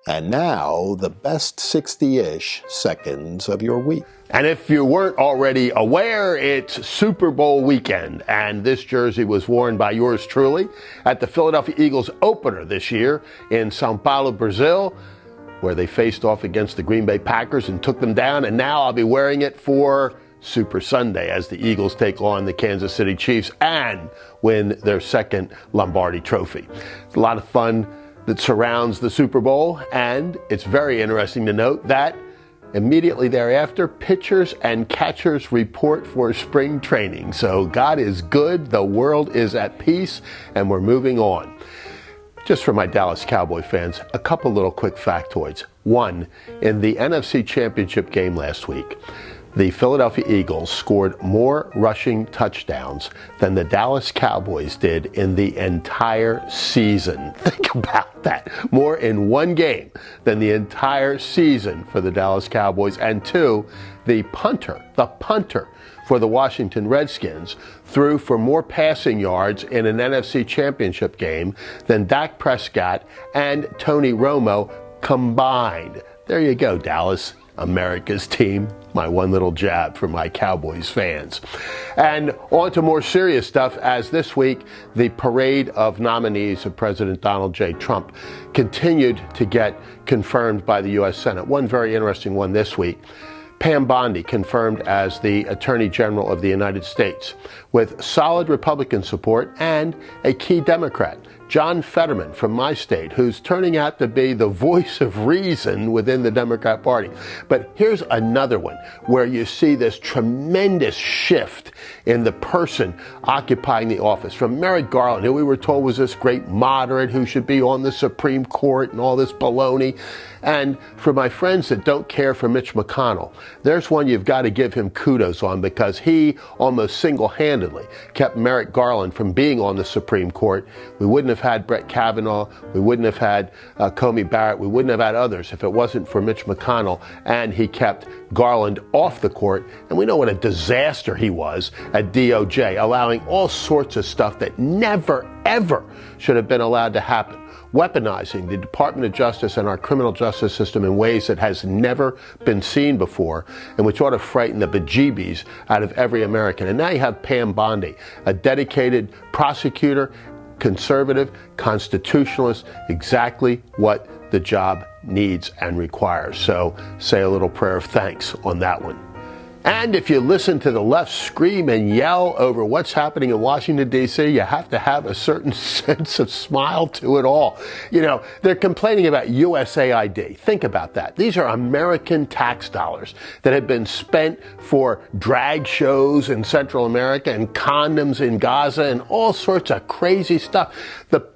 And now, the best 60-ish seconds of your week. And if you weren't already aware, it's Super Bowl weekend, and this jersey was worn by yours truly at the Philadelphia Eagles opener this year in Sao Paulo, Brazil, where they faced off against the Green Bay Packers and took them down, and now I'll be wearing it for Super Sunday as the Eagles take on the Kansas City Chiefs and win their second Lombardi Trophy. It's a lot of fun that surrounds the Super Bowl, and it's very interesting to note that immediately thereafter, pitchers and catchers report for spring training. So God is good, the world is at peace, and we're moving on. Just for my Dallas Cowboy fans, a couple little quick factoids. One, in the NFC Championship game last week, the Philadelphia Eagles scored more rushing touchdowns than the Dallas Cowboys did in the entire season. Think about that. More in one game than the entire season for the Dallas Cowboys. And two, the punter for the Washington Redskins threw for more passing yards in an NFC Championship game than Dak Prescott and Tony Romo combined. There you go, Dallas, America's team. My one little jab for my Cowboys fans. And on to more serious stuff, as this week the parade of nominees of President Donald J. Trump continued to get confirmed by the U.S. Senate. One very interesting one this week. Pam Bondi confirmed as the Attorney General of the United States with solid Republican support and a key Democrat, John Fetterman from my state, who's turning out to be the voice of reason within the Democrat Party. But here's another one where you see this tremendous shift in the person occupying the office. From Merrick Garland, who we were told was this great moderate who should be on the Supreme Court and all this baloney. And for my friends that don't care for Mitch McConnell, there's one you've got to give him kudos on, because he almost single-handedly kept Merrick Garland from being on the Supreme Court. We wouldn't have had Brett Kavanaugh, we wouldn't have had Comey Barrett, we wouldn't have had others if it wasn't for Mitch McConnell, and he kept Garland off the court. And we know what a disaster he was at DOJ, allowing all sorts of stuff that never, ever should have been allowed to happen. Weaponizing the Department of Justice and our criminal justice system in ways that has never been seen before, and which ought to frighten the bejeebies out of every American. And now you have Pam Bondi, a dedicated prosecutor, conservative, constitutionalist, exactly what the job needs and requires. So say a little prayer of thanks on that one. And if you listen to the left scream and yell over what's happening in Washington, D.C., you have to have a certain sense of smile to it all. You know, they're complaining about USAID. Think about that. These are American tax dollars that have been spent for drag shows in Central America and condoms in Gaza and all sorts of crazy stuff. The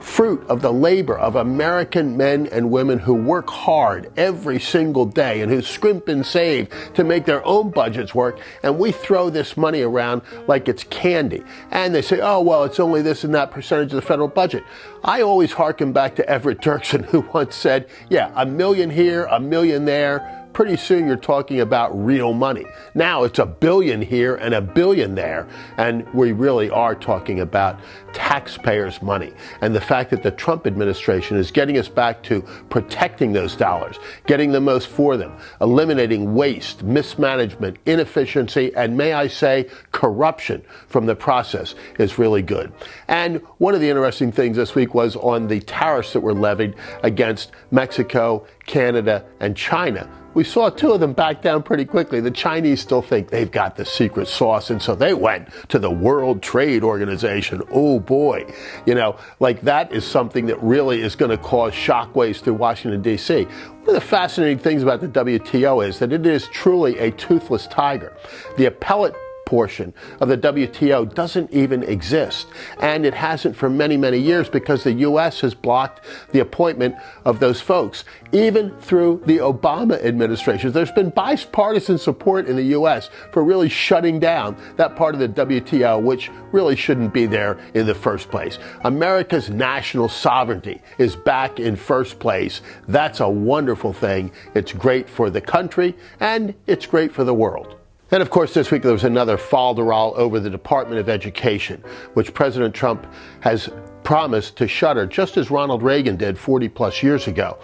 fruit of the labor of American men and women who work hard every single day and who scrimp and save to make their own budgets work, and we throw this money around like it's candy. And they say, oh, well, it's only this and that percentage of the federal budget. I always harken back to Everett Dirksen, who once said, yeah, $1 million here, $1 million there. Pretty soon you're talking about real money. Now it's $1 billion here and $1 billion there, and we really are talking about taxpayers' money. And the fact that the Trump administration is getting us back to protecting those dollars, getting the most for them, eliminating waste, mismanagement, inefficiency, and may I say, corruption from the process is really good. And one of the interesting things this week was on the tariffs that were levied against Mexico, Canada, and China. We saw two of them back down pretty quickly. The Chinese still think they've got the secret sauce, and so they went to the World Trade Organization. Oh boy. You know, like that is something that really is going to cause shockwaves through Washington, D.C. One of the fascinating things about the WTO is that it is truly a toothless tiger. The appellate portion of the WTO doesn't even exist, and it hasn't for many, many years because the U.S. has blocked the appointment of those folks. Even through the Obama administration, there's been bipartisan support in the U.S. for really shutting down that part of the WTO, which really shouldn't be there in the first place. America's national sovereignty is back in first place. That's a wonderful thing. It's great for the country, and it's great for the world. And of course, this week there was another falderall over the Department of Education, which President Trump has promised to shutter, just as Ronald Reagan did 40 plus years ago.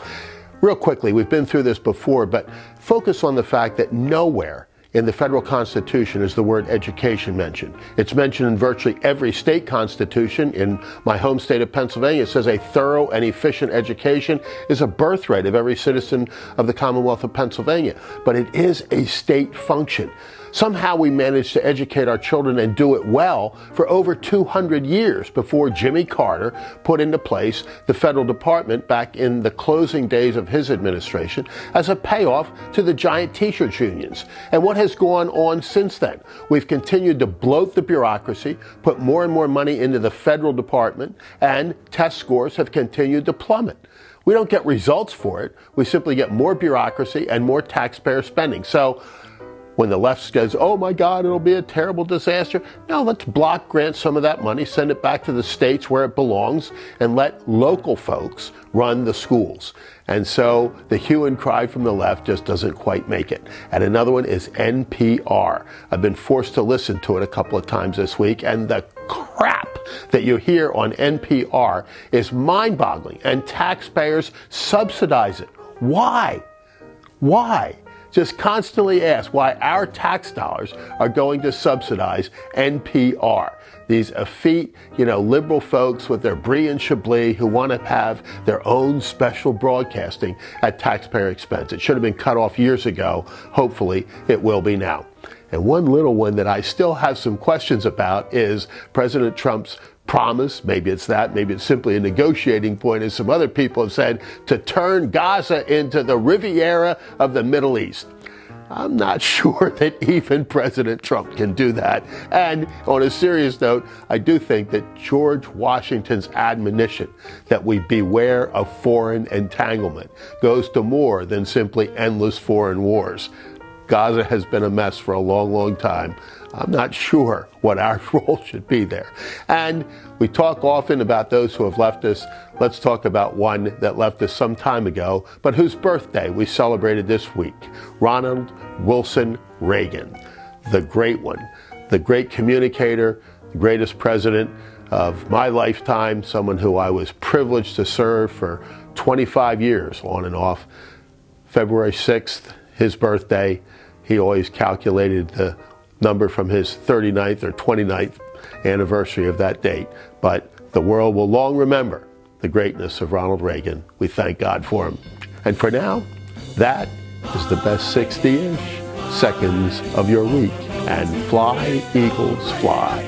Real quickly, we've been through this before, but focus on the fact that nowhere in the federal Constitution is the word education mentioned. It's mentioned in virtually every state constitution. In my home state of Pennsylvania, it says a thorough and efficient education is a birthright of every citizen of the Commonwealth of Pennsylvania. But it is a state function. Somehow we managed to educate our children and do it well for over 200 years before Jimmy Carter put into place the federal department back in the closing days of his administration as a payoff to the giant teachers unions. And what has gone on since then? We've continued to bloat the bureaucracy, put more and more money into the federal department, and test scores have continued to plummet. We don't get results for it. We simply get more bureaucracy and more taxpayer spending. So when the left says, oh my God, it'll be a terrible disaster, no, let's block grant some of that money, send it back to the states where it belongs, and let local folks run the schools. And so the hue and cry from the left just doesn't quite make it. And another one is NPR. I've been forced to listen to it a couple of times this week, and the crap that you hear on NPR is mind-boggling, and taxpayers subsidize it. Why? Why? Just constantly ask why our tax dollars are going to subsidize NPR. These effete, liberal folks with their brie and chablis who want to have their own special broadcasting at taxpayer expense. It should have been cut off years ago. Hopefully it will be now. And one little one that I still have some questions about is President Trump's promise, maybe it's that, maybe it's simply a negotiating point, as some other people have said, to turn Gaza into the Riviera of the Middle East. I'm not sure that even President Trump can do that. And on a serious note, I do think that George Washington's admonition that we beware of foreign entanglement goes to more than simply endless foreign wars. Gaza has been a mess for a long, long time. I'm not sure what our role should be there. And we talk often about those who have left us. Let's talk about one that left us some time ago, but whose birthday we celebrated this week. Ronald Wilson Reagan, the great one, the great communicator, the greatest president of my lifetime, someone who I was privileged to serve for 25 years on and off. February 6th, his birthday, he always calculated the number from his 39th or 29th anniversary of that date. But the world will long remember the greatness of Ronald Reagan. We thank God for him. And for now, that is the best 60-ish seconds of your week. And fly, Eagles, fly.